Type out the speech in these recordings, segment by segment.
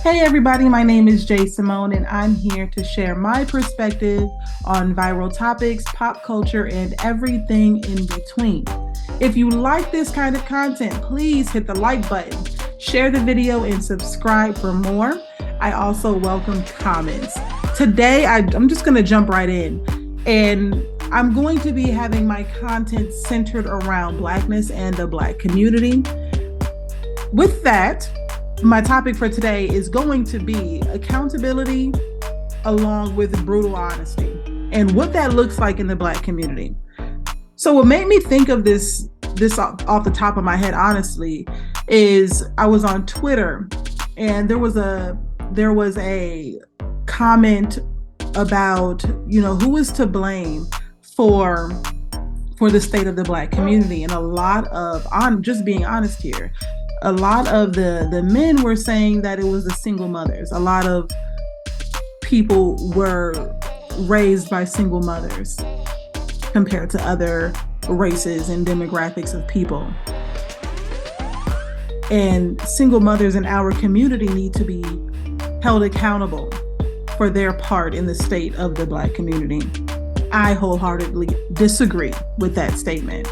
Hey everybody, my name is Jay Simone and I'm here to share my perspective on viral topics, pop culture, and everything in between. If you like this kind of content, please hit the like button, share the video, and subscribe for more. I also welcome comments. Today, I'm just going to jump right in, and I'm going to be having my content centered around Blackness and the Black community. With that, my topic for today is going to be accountability along with brutal honesty and what that looks like in the Black community. So what made me think of this off the top of my head, honestly, is I was on Twitter and there was a comment about, who is to blame for the state of the Black community. And a lot of, just being honest here, a lot of the men were saying that it was the single mothers. A lot of people were raised by single mothers compared to other races and demographics of people. And single mothers in our community need to be held accountable for their part in the state of the Black community. I wholeheartedly disagree with that statement.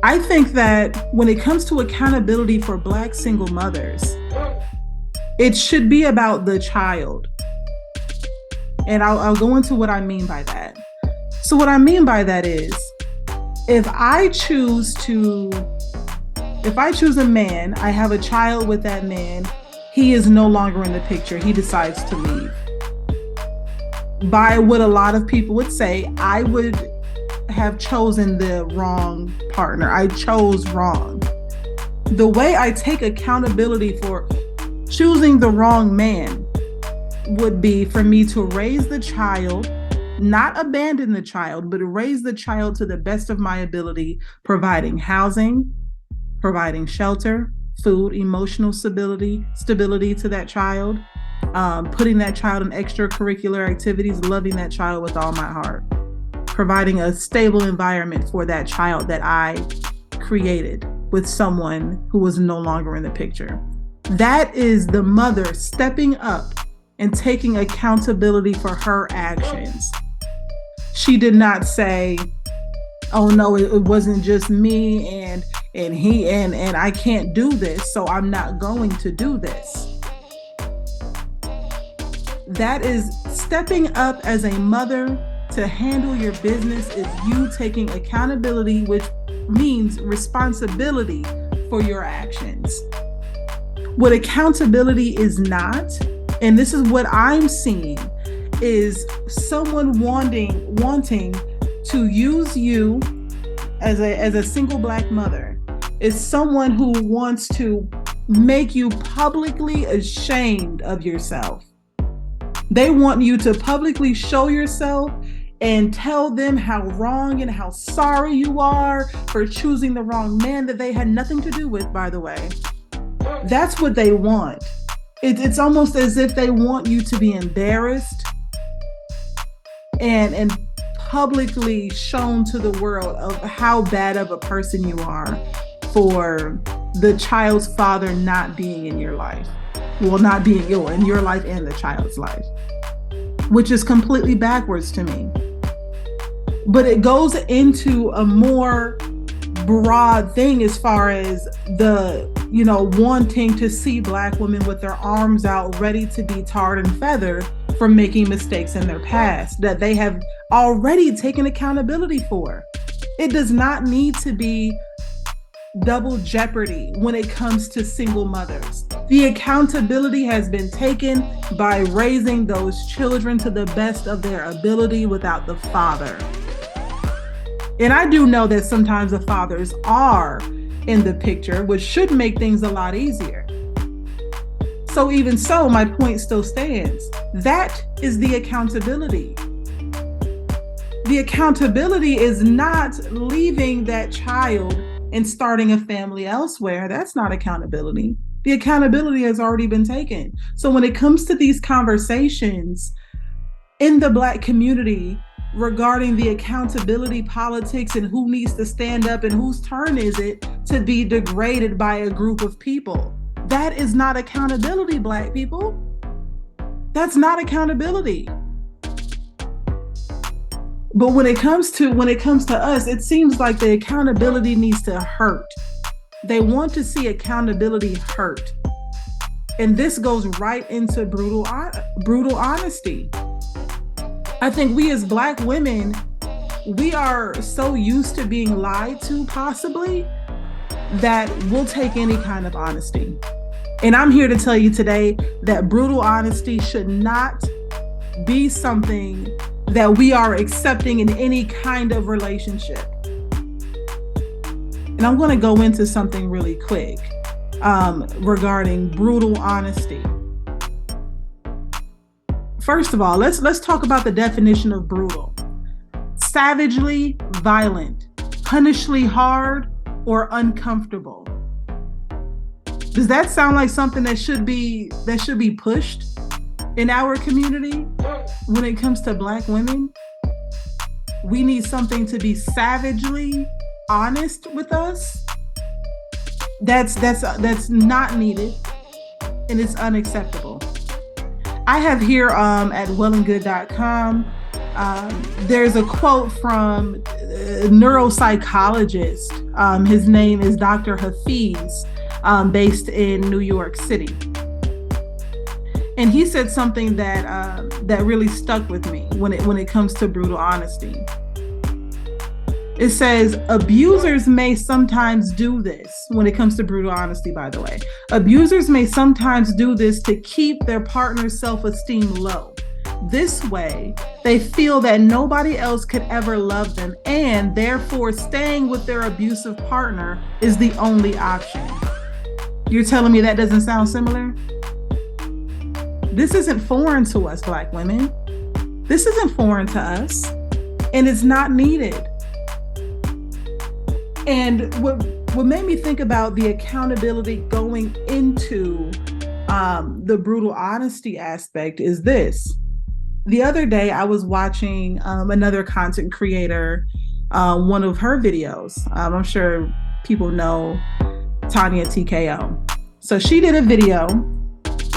I think that when it comes to accountability for Black single mothers, it should be about the child. And I'll go into what I mean by that. So what I mean by that is, if I choose a man, I have a child with that man, he is no longer in the picture, he decides to leave. By what a lot of people would say, I would have chosen the wrong partner. I chose wrong. The way I take accountability for choosing the wrong man would be for me to raise the child, not abandon the child, but raise the child to the best of my ability, providing housing, providing shelter, food, emotional stability to that child, putting that child in extracurricular activities, loving that child with all my heart, providing a stable environment for that child that I created with someone who was no longer in the picture. That is the mother stepping up and taking accountability for her actions. She did not say, oh no, it wasn't just me and he and I can't do this, so I'm not going to do this. That is stepping up as a mother to handle your business, is you taking accountability, which means responsibility for your actions. What accountability is not, and this is what I'm seeing, is someone wanting to use you as a single Black mother, is someone who wants to make you publicly ashamed of yourself. They want you to publicly show yourself and tell them how wrong and how sorry you are for choosing the wrong man that they had nothing to do with, by the way. That's what they want. It's almost as if they want you to be embarrassed and publicly shown to the world of how bad of a person you are for the child's father not being in your life. Well, not being in your life and the child's life, which is completely backwards to me. But it goes into a more broad thing as far as the, wanting to see Black women with their arms out, ready to be tarred and feathered for making mistakes in their past that they have already taken accountability for. It does not need to be double jeopardy when it comes to single mothers. The accountability has been taken by raising those children to the best of their ability without the father. And I do know that sometimes the fathers are in the picture, which should make things a lot easier. So even so, my point still stands. That is the accountability. The accountability is not leaving that child and starting a family elsewhere. That's not accountability. The accountability has already been taken. So when it comes to these conversations in the Black community, regarding the accountability politics and who needs to stand up and whose turn is it to be degraded by a group of people. That is not accountability, Black people. That's not accountability. But when it comes to us, it seems like the accountability needs to hurt. They want to see accountability hurt. And this goes right into brutal honesty. I think we as Black women, we are so used to being lied to, possibly, that we'll take any kind of honesty. And I'm here to tell you today that brutal honesty should not be something that we are accepting in any kind of relationship. And I'm going to go into something really quick regarding brutal honesty. First of all, let's talk about the definition of brutal. Savagely violent, punishingly hard, or uncomfortable. Does that sound like something that should be pushed in our community when it comes to Black women? We need something to be savagely honest with us. That's not needed, and it's unacceptable. I have here at wellandgood.com, there's a quote from a neuropsychologist. His name is Dr. Hafiz, based in New York City. And he said something that really stuck with me when it comes to brutal honesty. It says, abusers may sometimes do this when it comes to brutal honesty, by the way. Abusers may sometimes do this to keep their partner's self-esteem low. This way, they feel that nobody else could ever love them, and therefore staying with their abusive partner is the only option. You're telling me that doesn't sound similar? This isn't foreign to us, Black women. This isn't foreign to us, and it's not needed. And what made me think about the accountability going into the brutal honesty aspect is this. The other day, I was watching another content creator, one of her videos. I'm sure people know Tanya TKO. So she did a video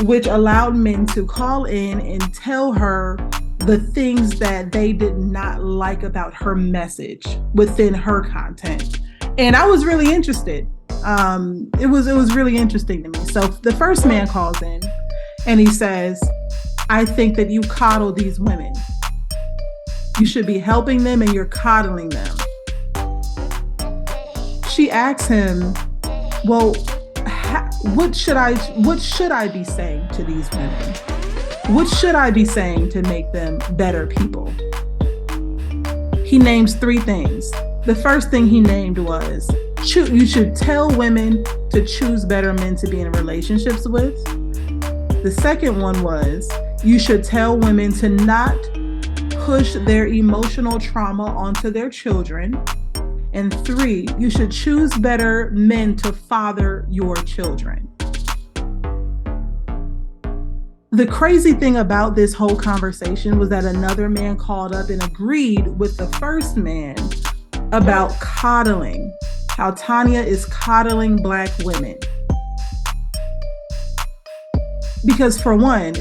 which allowed men to call in and tell her the things that they did not like about her message within her content. And I was really interested. It was really interesting to me. So the first man calls in and he says, I think that you coddle these women. You should be helping them and you're coddling them. She asks him, well, what should I be saying to these women? What should I be saying to make them better people? He names 3 things. The first thing he named was, you should tell women to choose better men to be in relationships with. The second one was, you should tell women to not push their emotional trauma onto their children. And 3, you should choose better men to father your children. The crazy thing about this whole conversation was that another man called up and agreed with the first man about coddling, how Tanya is coddling Black women. Because for one,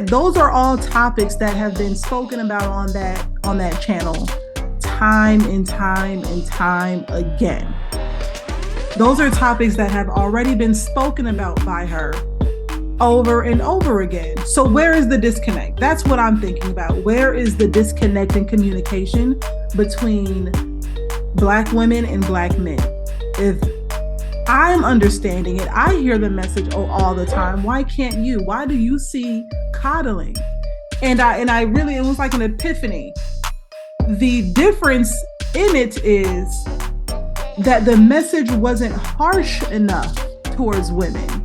those are all topics that have been spoken about on that channel time and time and time again. Those are topics that have already been spoken about by her over and over again. So where is the disconnect? That's what I'm thinking about. Where is the disconnect in communication between Black women and Black men? If I'm understanding it, I hear the message all the time. Why can't you? Why do you see coddling? And I really, it was like an epiphany. The difference in it is that the message wasn't harsh enough towards women.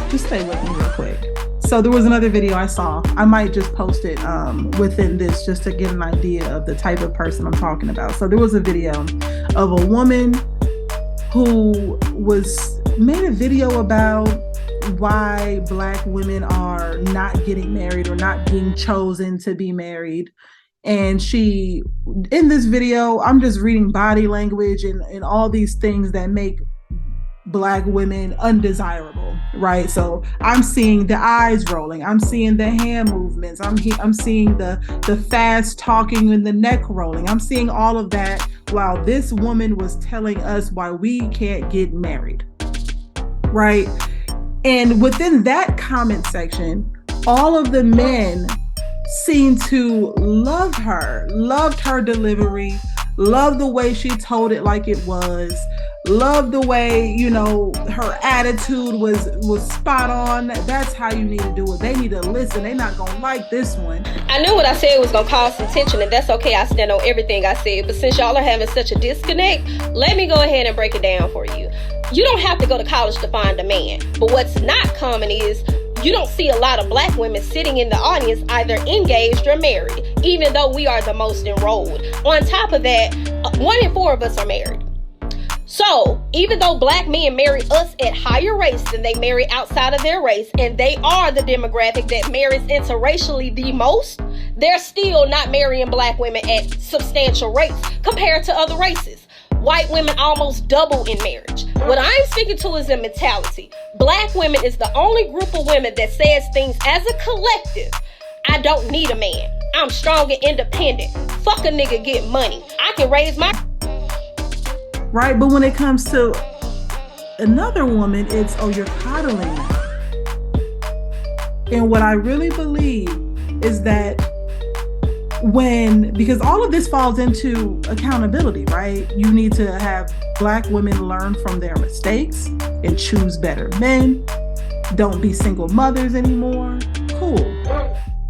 Just stay with me real quick. So there was another video I saw. I might just post it within this just to get an idea of the type of person I'm talking about. So there was a video of a woman who made a video about why Black women are not getting married or not being chosen to be married. And she, in this video, I'm just reading body language and all these things that make Black women undesirable, right? So I'm seeing the eyes rolling, I'm seeing the hand movements, I'm seeing the fast talking and the neck rolling. I'm seeing all of that while this woman was telling us why we can't get married, right? And within that comment section, all of the men seemed to loved her delivery, loved the way she told it like it was, loved the way, you know, her attitude was spot on. That's how you need to do it. They need to listen. They're not gonna like this one. I knew what I said was gonna cause some tension, and that's okay. I stand on everything I said. But since y'all are having such a disconnect, let me go ahead and break it down for you. You don't have to go to college to find a man. But what's not common is you don't see a lot of Black women sitting in the audience either engaged or married, even though we are the most enrolled. On top of that, 1 in 4 of us are married. So, even though Black men marry us at higher rates than they marry outside of their race, and they are the demographic that marries interracially the most, they're still not marrying Black women at substantial rates compared to other races. White women almost double in marriage. What I'm speaking to is a mentality. Black women is the only group of women that says things as a collective. I don't need a man. I'm strong and independent. Fuck a nigga, get money. I can raise my... Right, but when it comes to another woman, it's, oh, you're coddling them. And what I really believe is that because all of this falls into accountability, right? You need to have Black women learn from their mistakes and choose better men. Don't be single mothers anymore. Cool.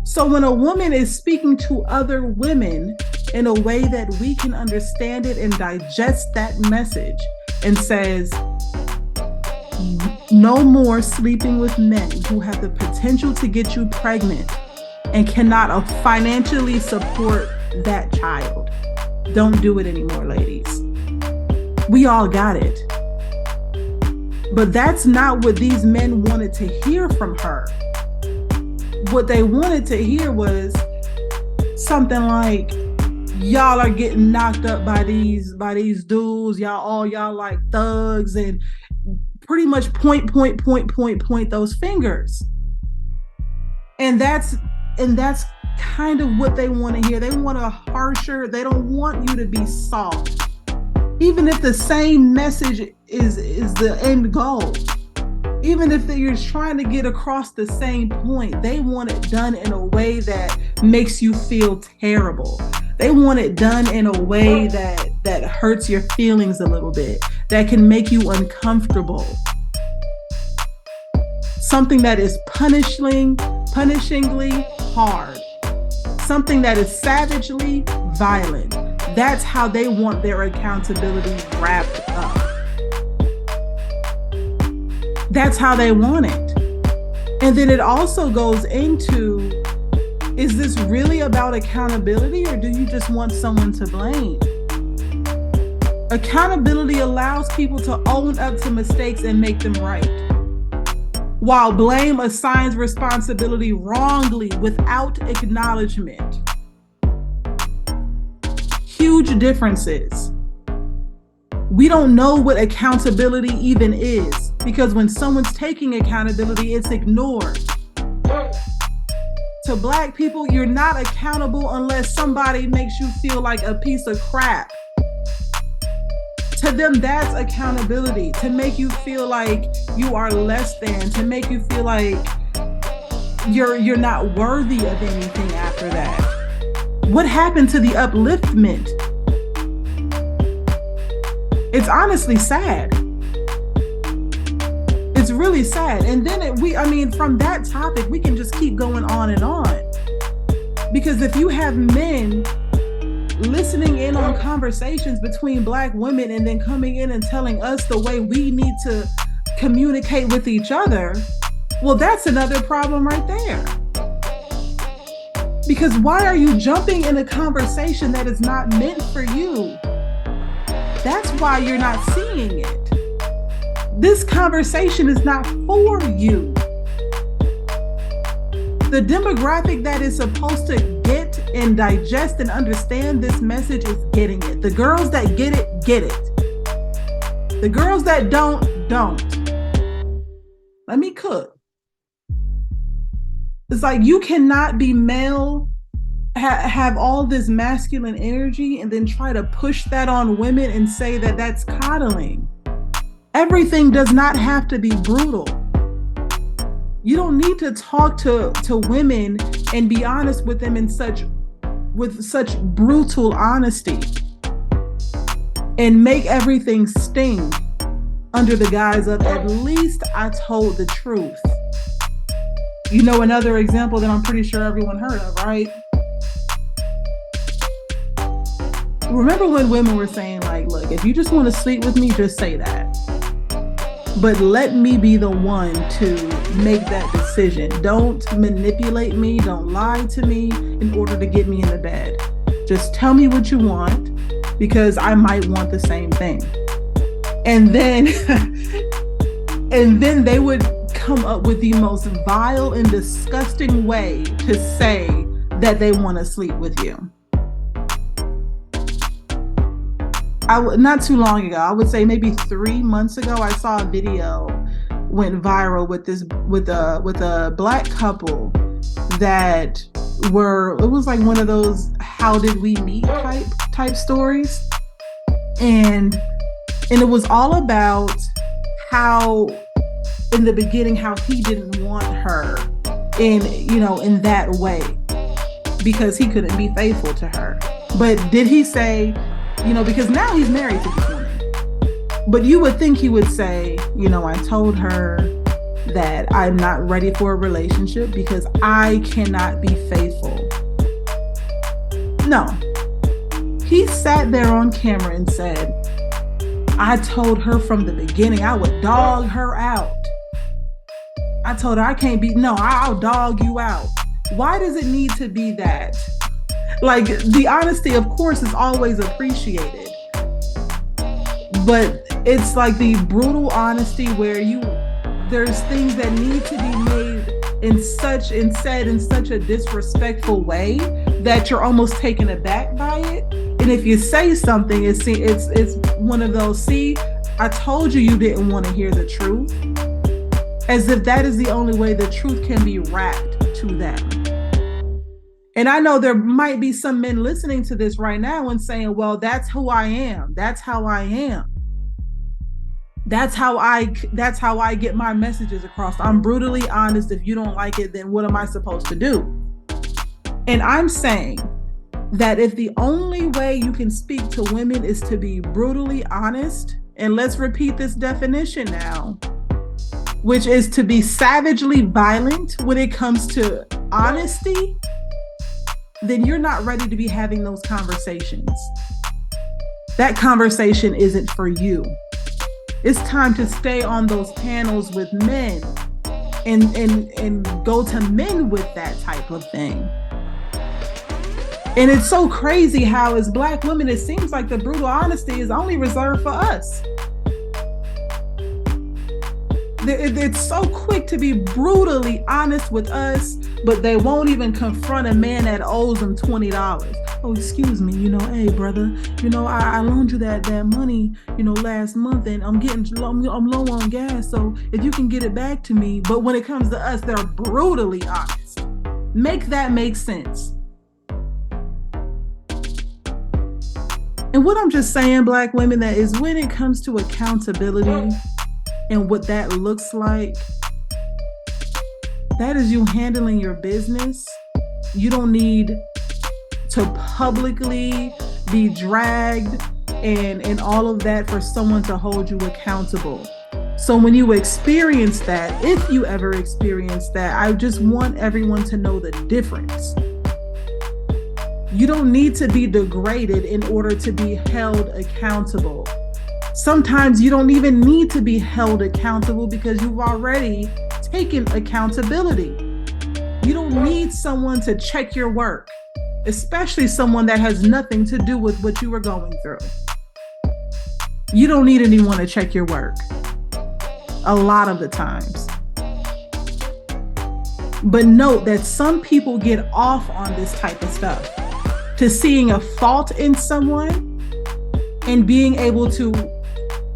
So when a woman is speaking to other women in a way that we can understand it and digest that message and says, no more sleeping with men who have the potential to get you pregnant and cannot financially support that child. Don't do it anymore, ladies. We all got it. But that's not what these men wanted to hear from her. What they wanted to hear was something like, y'all are getting knocked up by these dudes. Y'all like thugs, and pretty much point those fingers. And that's kind of what they want to hear. They want a harsher, they don't want you to be soft. Even if the same message is the end goal. Even if you're trying to get across the same point, they want it done in a way that makes you feel terrible. They want it done in a way that hurts your feelings a little bit, that can make you uncomfortable. Something that is punishingly hard. Something that is savagely violent. That's how they want their accountability wrapped up. That's how they want it. And then it also goes into, is this really about accountability, or do you just want someone to blame? Accountability allows people to own up to mistakes and make them right, while blame assigns responsibility wrongly without acknowledgement. Huge differences. We don't know what accountability even is, because when someone's taking accountability, it's ignored. To Black people, you're not accountable unless somebody makes you feel like a piece of crap. To them, that's accountability, to make you feel like you are less than, to make you feel like you're not worthy of anything after that. What happened to the upliftment? It's honestly sad. It's really sad. And then from that topic, we can just keep going on and on. Because if you have men listening in on conversations between Black women and then coming in and telling us the way we need to communicate with each other, well, that's another problem right there. Because why are you jumping in a conversation that is not meant for you? That's why you're not seeing it. This conversation is not for you. The demographic that is supposed to get and digest and understand this message is getting it. The girls that get it, get it. The girls that don't. Let me cook. It's like you cannot be male, have all this masculine energy, and then try to push that on women and say that that's coddling. Everything does not have to be brutal. You don't need to talk to women and be honest with them with such brutal honesty and make everything sting under the guise of, at least I told the truth. You know, another example that I'm pretty sure everyone heard of, right? Remember when women were saying, like, look, if you just want to sleep with me, just say that. But let me be the one to make that decision. Don't manipulate me. Don't lie to me in order to get me in the bed. Just tell me what you want, because I might want the same thing. And then, and then they would come up with the most vile and disgusting way to say that they want to sleep with you. Not too long ago, I would say maybe 3 months ago, I saw a video went viral with a black couple that it was like one of those how did we meet type stories, and it was all about how in the beginning how he didn't want her in that way because he couldn't be faithful to her. But did he say, because now he's married to this woman. But you would think he would say, I told her that I'm not ready for a relationship because I cannot be faithful. No. He sat there on camera and said, I told her from the beginning I would dog her out. I told her I'll dog you out. Why does it need to be that? Like, the honesty, of course, is always appreciated. But it's like the brutal honesty where there's things that need to be made and said in such a disrespectful way that you're almost taken aback by it. And if you say something, it's one of those, see, I told you didn't want to hear the truth. As if that is the only way the truth can be wrapped to them. And I know there might be some men listening to this right now and saying, well, that's who I am. That's how I am. That's how I get my messages across. I'm brutally honest. If you don't like it, then what am I supposed to do? And I'm saying that if the only way you can speak to women is to be brutally honest, and let's repeat this definition now, which is to be savagely violent when it comes to honesty, then you're not ready to be having those conversations. That conversation isn't for you. It's time to stay on those panels with men and go to men with that type of thing. And it's so crazy how as Black women, it seems like the brutal honesty is only reserved for us. It's so quick to be brutally honest with us, but they won't even confront a man that owes them $20. Oh, excuse me, hey, brother, I loaned you that money, last month, and I'm low on gas, so if you can get it back to me. But when it comes to us, they're brutally honest. Make that make sense. And what I'm just saying, Black women, that is when it comes to accountability and what that looks like, that is you handling your business. You don't need to publicly be dragged and all of that for someone to hold you accountable. So when you experience that, if you ever experience that, I just want everyone to know the difference. You don't need to be degraded in order to be held accountable. Sometimes you don't even need to be held accountable because you've already taken accountability. You don't need someone to check your work, especially someone that has nothing to do with what you were going through. You don't need anyone to check your work. a lot of the times. But note that some people get off on this type of stuff, to seeing a fault in someone and being able to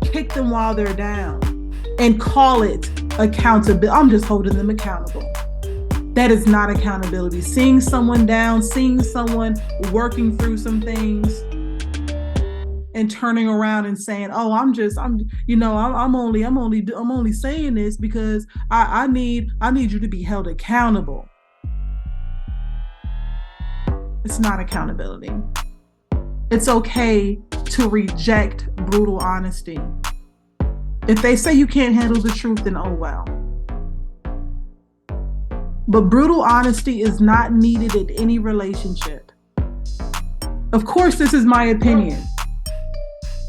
kick them while they're down and call it accountability. I'm just holding them accountable. That is not accountability. Seeing someone down, seeing someone working through some things and turning around and saying, "Oh, I'm only saying this because I need you to be held accountable." It's not accountability. It's okay to reject brutal honesty. If they say you can't handle the truth, then oh well. But brutal honesty is not needed in any relationship. Of course, this is my opinion,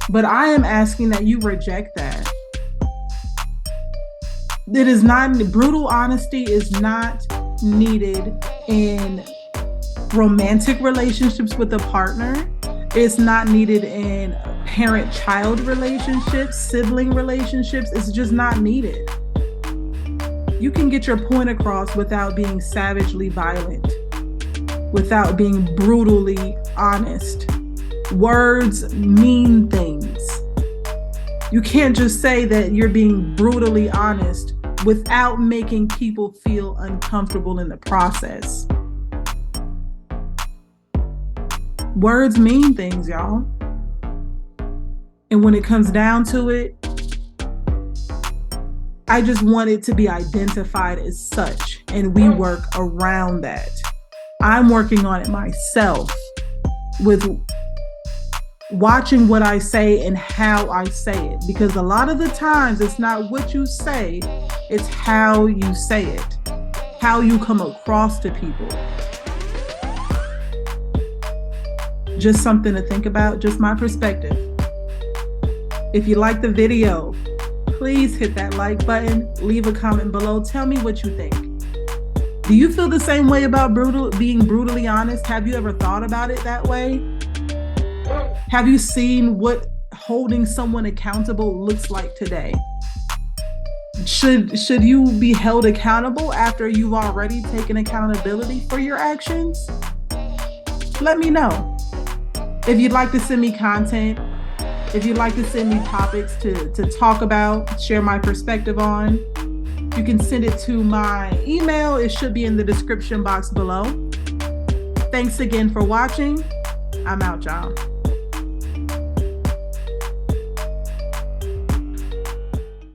but I am asking that you reject that. Brutal honesty is not needed in romantic relationships with a partner. It's not needed in parent-child relationships, sibling relationships. It's just not needed. You can get your point across without being savagely violent, without being brutally honest. Words mean things. You can't just say that you're being brutally honest without making people feel uncomfortable in the process. Words mean things, y'all. And when it comes down to it, I just want it to be identified as such, and we work around that. I'm working on it myself with watching what I say and how I say it, because a lot of the times it's not what you say, it's how you say it, how you come across to people. Just something to think about, just my perspective. If you like the video, please hit that like button, leave a comment below, tell me what you think. Do you feel the same way about being brutally honest? Have you ever thought about it that way? Have you seen what holding someone accountable looks like today? Should you be held accountable after you've already taken accountability for your actions? Let me know. If you'd like to send me content, if you'd like to send me topics to talk about, share my perspective on, you can send it to my email. It should be in the description box below. Thanks again for watching. I'm out, y'all.